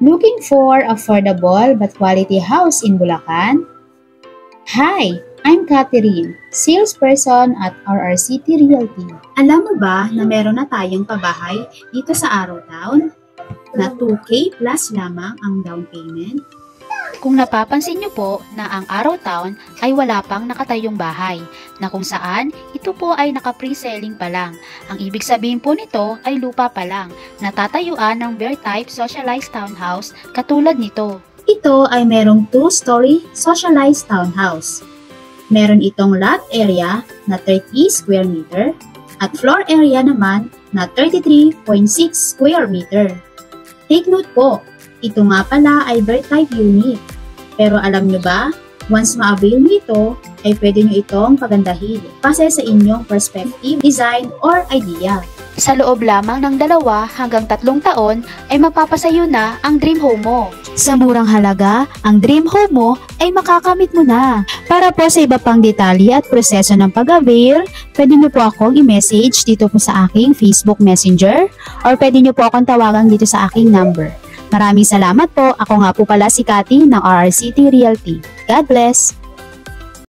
Looking for affordable but quality house in Bulacan? Hi, I'm Catherine, salesperson at RRCT Realty. Alam mo ba na meron na tayong pabahay dito sa Arrow Town? Na 2K plus lamang ang down payment? Kung napapansin niyo po na ang Arrow Town ay wala pang nakatayong bahay, na kung saan ito po ay naka-pre-selling pa lang. Ang ibig sabihin po nito ay lupa pa lang, natatayuan ng bear type socialized townhouse katulad nito. Ito ay merong 2-story socialized townhouse. Meron itong lot area na 30 square meter at floor area naman na 33.6 square meter. Take note po, ito nga pala ay bear type unit. Pero alam nyo ba, once ma-avail nyo ito, ay pwede nyo itong pagandahin base sa inyong perspective, design, or idea. Sa loob lamang ng 2 hanggang 3 taon ay mapapasayo na ang dream home mo. Sa murang halaga, ang dream home mo ay makakamit mo na. Para po sa iba pang detalye at proseso ng pag-avail, pwede nyo po akong i-message dito po sa aking Facebook Messenger or pwede nyo po akong tawagan dito sa aking number. Maraming salamat po. Ako nga po pala si Cathy ng RRCT Realty. God bless!